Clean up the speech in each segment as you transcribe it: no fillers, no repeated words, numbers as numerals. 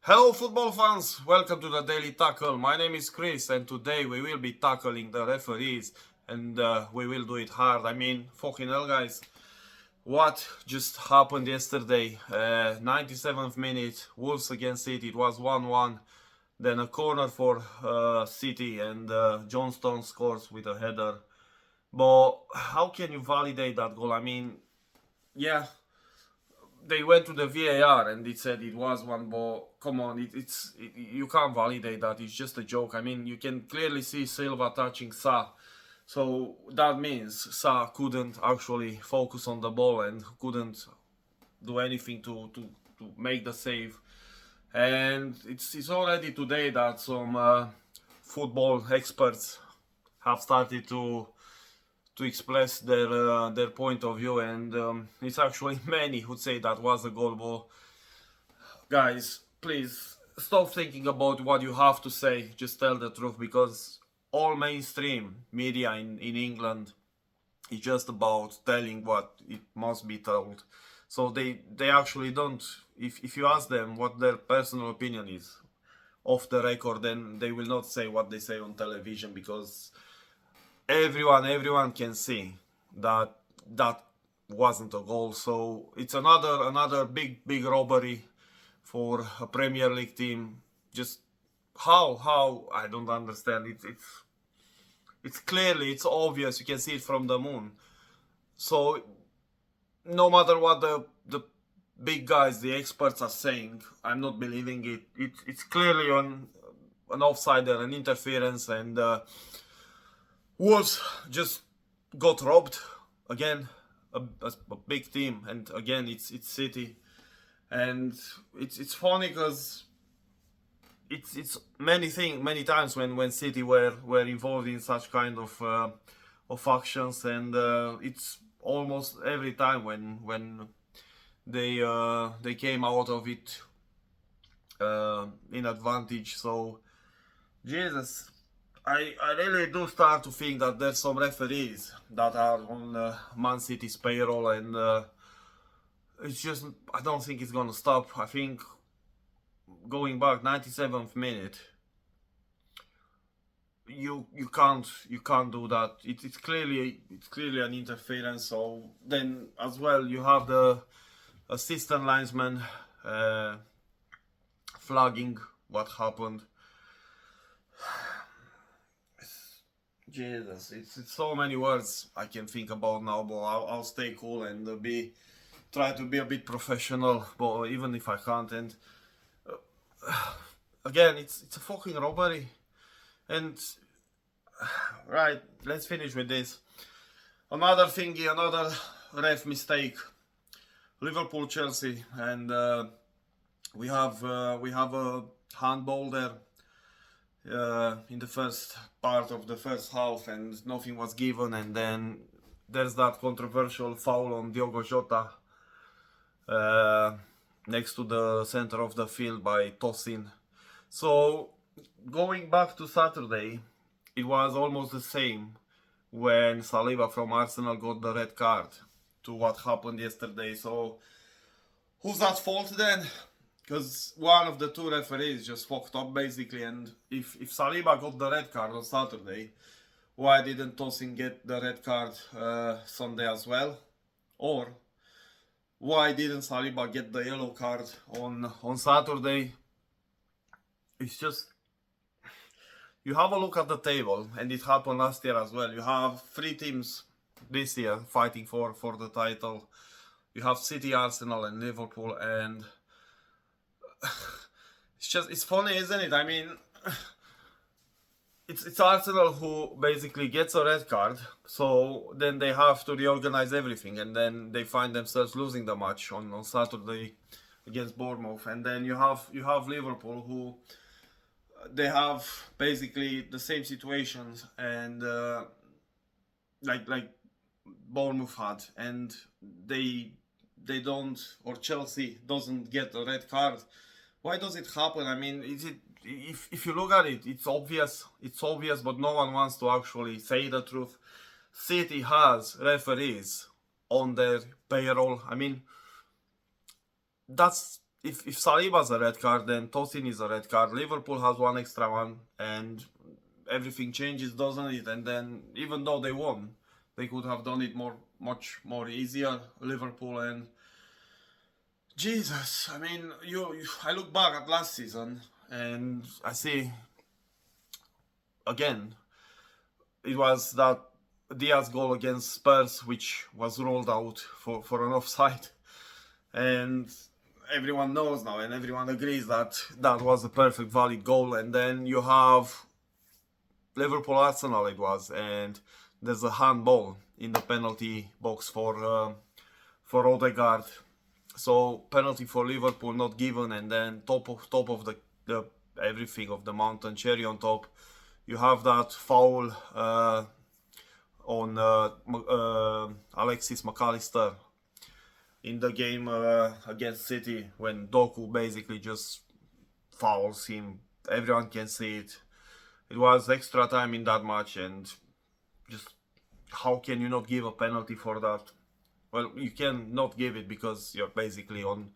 Hello football fans, welcome to the Daily Tackle. My name is Chris and today we will be tackling the referees and we will do it hard. Fucking hell guys, what just happened yesterday? 97th minute, Wolves against City, it was 1-1. Then a corner for City and Johnston scores with a header. But how can you validate that goal? Yeah, they went to the VAR and it said it was one, but come on, you can't validate that. It's just a joke. You can clearly see Silva touching Sa, so that means Sa couldn't actually focus on the ball and couldn't do anything to make the save. And it's already today that some football experts have started to express their point of view, and it's actually many who say that was a goal. But guys, please stop thinking about what you have to say, just tell the truth, because all mainstream media in England is just about telling what it must be told. So they actually don't, if you ask them what their personal opinion is off the record, then they will not say what they say on television, because everyone can see that that wasn't a goal. So it's another big robbery for a Premier League team. Just how I don't understand it. It's clearly, it's obvious, you can see it from the moon. So no matter what the big guys, the experts are saying, I'm not believing it. It's clearly an offside, an interference, and Wolves just got robbed again. A big team, and again it's City, and it's funny because it's many times when City were involved in such kind of actions, and it's almost every time when they came out of it in advantage. So Jesus, I really do start to think that there's some referees that are on Man City's payroll, and it's just, I don't think it's gonna stop. I think going back 97th minute, you can't do that. It's clearly an interference. So then as well you have the assistant linesman flagging what happened. Jesus, it's so many words I can think about now, but I'll stay cool and try to be a bit professional, but even if I can't. And again, it's a fucking robbery. And right, let's finish with this. Another thingy, another ref mistake. Liverpool Chelsea, and we have a handball there in the first part of the first half, and nothing was given, and then there's that controversial foul on Diogo Jota next to the center of the field by Tosin. So going back to Saturday, it was almost the same when Saliba from Arsenal got the red card to what happened yesterday. So who's at fault then? Because one of the two referees just fucked up basically, and if Saliba got the red card on Saturday, why didn't Tosin get the red card Sunday as well? Or why didn't Saliba get the yellow card on Saturday? It's just, you have a look at the table, and it happened last year as well. You have three teams this year fighting for the title. You have City, Arsenal and Liverpool, and it's funny, isn't it? It's Arsenal who basically gets a red card, so then they have to reorganize everything, and then they find themselves losing the match on Saturday against Bournemouth. And then you have Liverpool, who they have basically the same situations, and like Bournemouth had, and they don't, or Chelsea doesn't get a red card. Why does it happen? If you look at it, it's obvious, but no one wants to actually say the truth. City has referees on their payroll. That's if Saliba's a red card, then Tosin is a red card. Liverpool has one extra one, and everything changes, doesn't it? And then even though they won, they could have done it much more easier, Liverpool. And Jesus, I mean, I look back at last season and I see again, it was that Diaz goal against Spurs, which was ruled out for an offside, and everyone knows now and everyone agrees that that was a perfect valid goal. And then you have Liverpool Arsenal, it was, and there's a handball in the penalty box for Odegaard. So penalty for Liverpool not given, and then top of the everything of the mountain, cherry on top, you have that foul on Alexis McAllister in the game against City, when Doku basically just fouls him. Everyone can see it. It was extra time in that match, and just how can you not give a penalty for that? Well, you can not give it because you're basically on,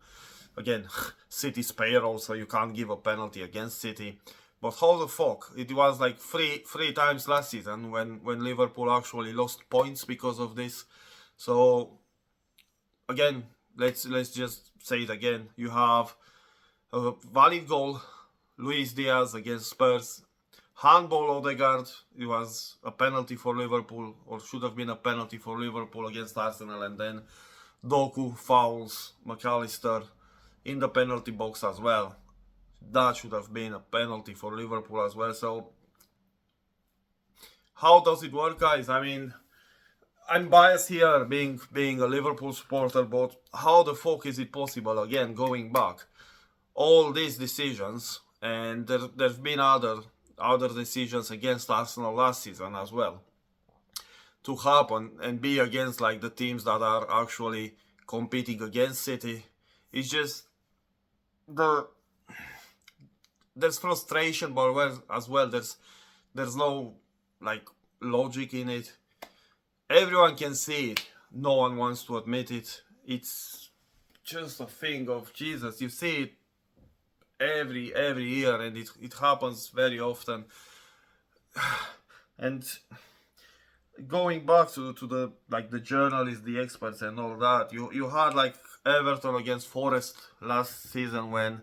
again, City's payroll, so you can't give a penalty against City. But how the fuck? It was like three times last season when Liverpool actually lost points because of this. So again, let's just say it again. You have a valid goal, Luis Diaz against Spurs. Handball Odegaard, it was a penalty for Liverpool, or should have been a penalty for Liverpool against Arsenal. And then Doku fouls McAllister in the penalty box as well. That should have been a penalty for Liverpool as well. So how does it work, guys? I mean, I'm biased here being a Liverpool supporter, but how the fuck is it possible, again, going back, all these decisions, and there's been other decisions against Arsenal last season as well, to happen and be against like the teams that are actually competing against City. It's just there's frustration, but as well there's no like logic in it. Everyone can see it, no one wants to admit it. It's just a thing of Jesus. You see it every year, and it happens very often. And going back to the like the journalists, the experts and all that, you had like Everton against Forest last season, when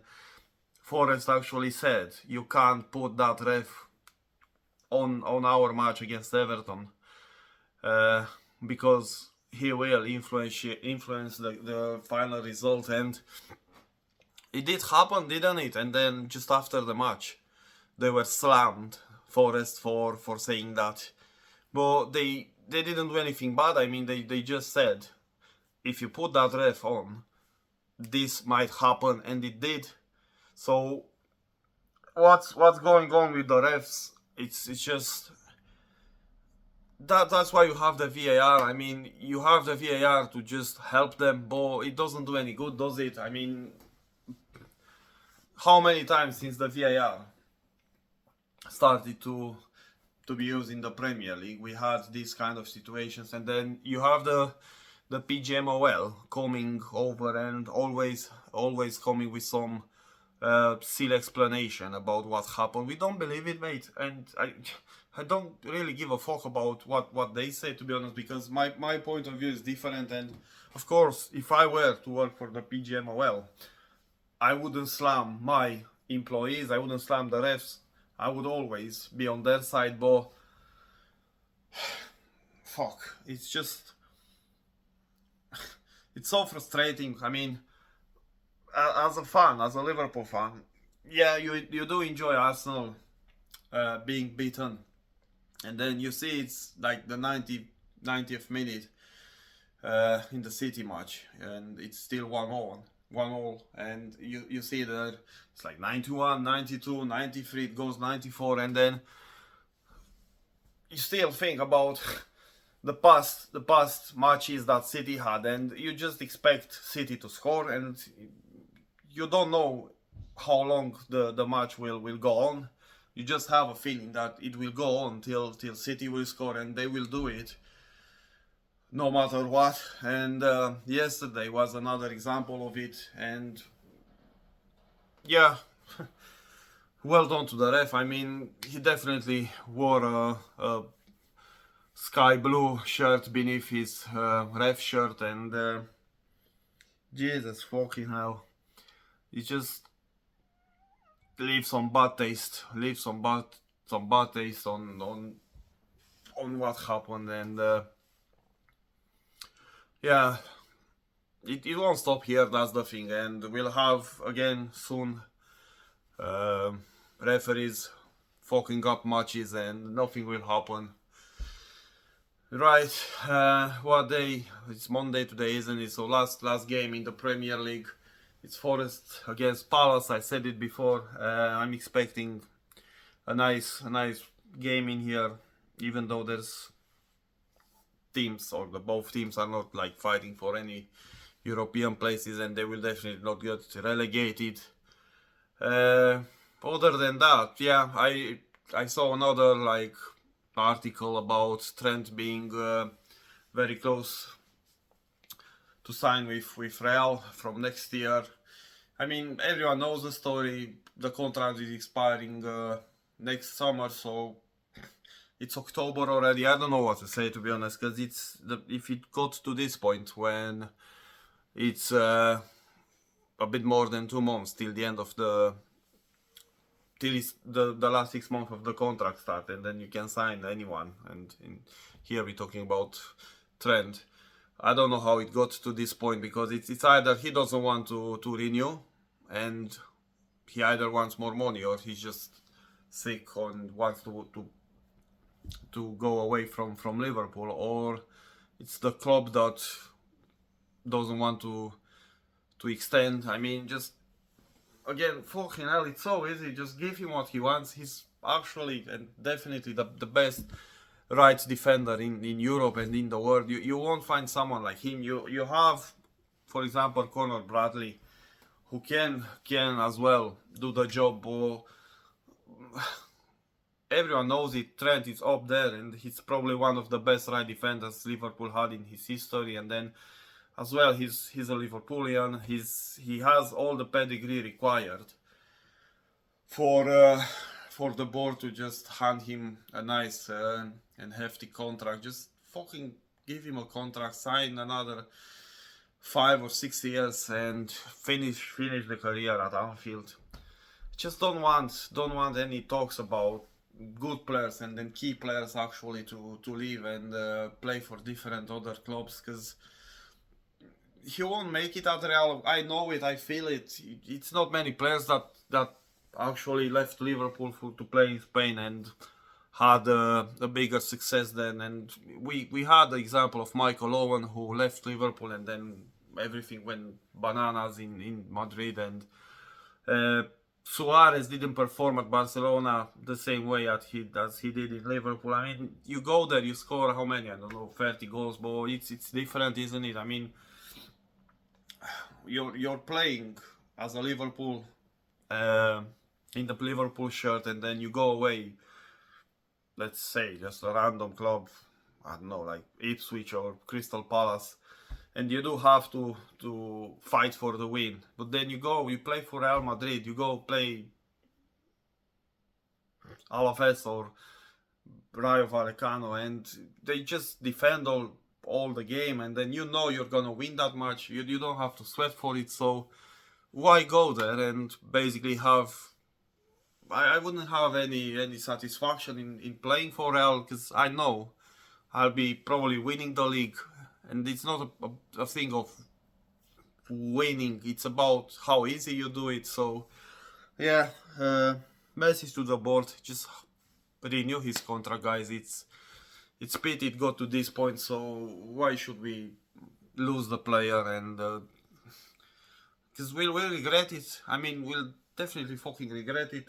Forest actually said you can't put that ref on our match against Everton because he will influence the final result. And it did happen, didn't it? And then just after the match, they were slammed, Forest, for saying that. But they didn't do anything bad. I mean, they just said, if you put that ref on, this might happen, and it did. So what's going on with the refs? It's just that's why you have the VAR. I mean, you have the VAR to just help them, but it doesn't do any good, does it? I mean, how many times since the VAR started to be used in the Premier League, we had these kind of situations? And then you have the PGMOL coming over and always coming with some silly explanation about what happened. We don't believe it, mate, and I don't really give a fuck about what they say, to be honest, because my point of view is different. And of course, if I were to work for the PGMOL, I wouldn't slam my employees, I wouldn't slam the refs, I would always be on their side. But fuck, it's just, it's so frustrating. I mean, as a fan, as a Liverpool fan, yeah, you do enjoy Arsenal being beaten, and then you see it's like the 90th minute in the City match, and it's still 1-1, and you see that it's like 91, 92, 93, it goes 94, and then you still think about the past matches that City had, and you just expect City to score, and you don't know how long the match will go on. You just have a feeling that it will go on till City will score, and they will do it no matter what. And yesterday was another example of it. And yeah, well done to the ref. I mean, he definitely wore a sky blue shirt beneath his ref shirt, and Jesus fucking hell, he just leaves some bad taste, leaves some bad taste on what happened, and yeah, it won't stop here. That's the thing, and we'll have again soon uh, referees fucking up matches, and nothing will happen. Right, what day? It's Monday today, isn't it? So last game in the Premier League. It's Forest against Palace. I said it before. I'm expecting a nice game in here, even though there's teams, or both teams are not like fighting for any European places, and they will definitely not get relegated. Other than that, yeah, I saw another like article about Trent being very close to sign with Real from next year. I mean, everyone knows the story. The contract is expiring next summer, so it's October already. I don't know what to say, to be honest, because if it got to this point when it's a bit more than 2 months till the end of the last 6 months of the contract start, and then you can sign anyone. And here we're talking about Trent. I don't know how it got to this point, because it's either he doesn't want to renew, and he either wants more money, or he's just sick and wants to go away from Liverpool, or it's the club that doesn't want to extend. I mean, just again, fucking hell, it's so easy. Just give him what he wants. He's actually and definitely the best right defender in Europe and in the world. You won't find someone like him. You have, for example, Conor Bradley, who can as well do the job. But everyone knows it. Trent is up there, and he's probably one of the best right defenders Liverpool had in his history. And then, as well, he's a Liverpoolian. He has all the pedigree required for the board to just hand him a nice and hefty contract. Just fucking give him a contract, sign another 5 or 6 years, and finish the career at Anfield. Just don't want any talks about good players and then key players actually to leave and play for different other clubs, because he won't make it at Real. I know it, I feel it. It's not many players that actually left Liverpool to play in Spain and had a bigger success then. And we had the example of Michael Owen, who left Liverpool, and then everything went bananas in Madrid, and Suarez didn't perform at Barcelona the same way as he did in Liverpool. I mean, you go there, you score how many? I don't know, 30 goals, but it's different, isn't it? I mean, you're playing as a Liverpool in the Liverpool shirt, and then you go away, let's say just a random club, I don't know, like Ipswich or Crystal Palace, and you do have to fight for the win. But then you play for Real Madrid, you go play Alaves or Rayo Vallecano, and they just defend all the game, and then you're gonna win that match. You don't have to sweat for it, so why go there and basically have... I wouldn't have any satisfaction in playing for Real, because I know I'll be probably winning the league, and it's not a thing of winning, it's about how easy you do it. So yeah, message to the board, just renew his contract, guys. It's pity it got to this point, so why should we lose the player? And because we'll regret it. I mean, we'll definitely fucking regret it.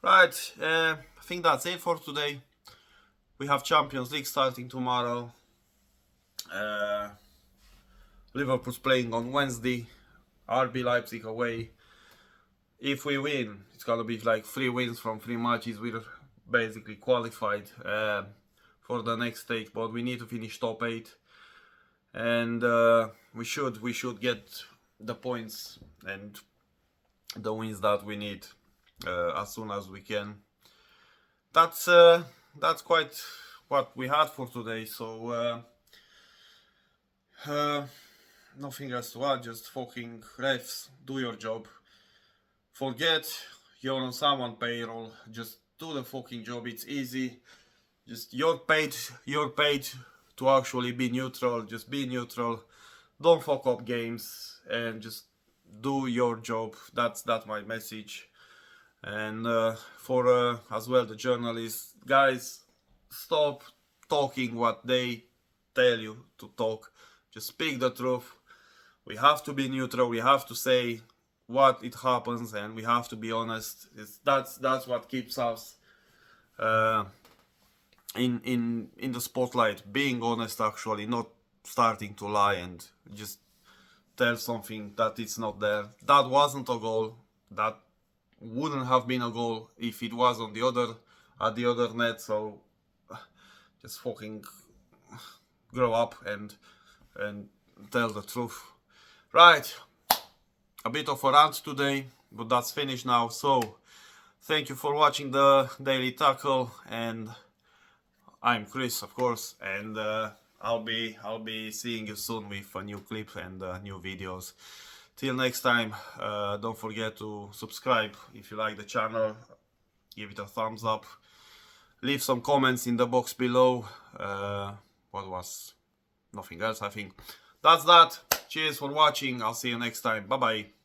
Right, I think that's it for today. We have Champions League starting tomorrow. Liverpool's playing on Wednesday. RB Leipzig away. If we win, it's gonna be like 3 wins from 3 matches. We're basically qualified for the next stage, but we need to finish top 8, and we should get the points and the wins that we need as soon as we can. That's quite what we had for today. So nothing else to add. Just fucking refs, do your job. Forget you're on someone payroll. Just do the fucking job. It's easy. Just you're paid to actually be neutral. Just be neutral. Don't fuck up games and just do your job. That's my message. And for as well the journalists, guys, stop talking what they tell you to talk. Just speak the truth. We have to be neutral. We have to say what it happens, and we have to be honest. That's what keeps us in the spotlight. Being honest, actually, not starting to lie and just tell something that it's not there. That wasn't a goal. That wouldn't have been a goal if it was on the other net. So just fucking grow up and tell the truth. Right, a bit of a rant today, but that's finished now. So thank you for watching the Daily Tackle, and I'm Chris, of course, and I'll be seeing you soon with a new clip and new videos. Till next time, don't forget to subscribe if you like the channel, give it a thumbs up, leave some comments in the box below. What was nothing else, I think. That's that. Cheers for watching. I'll see you next time. Bye bye.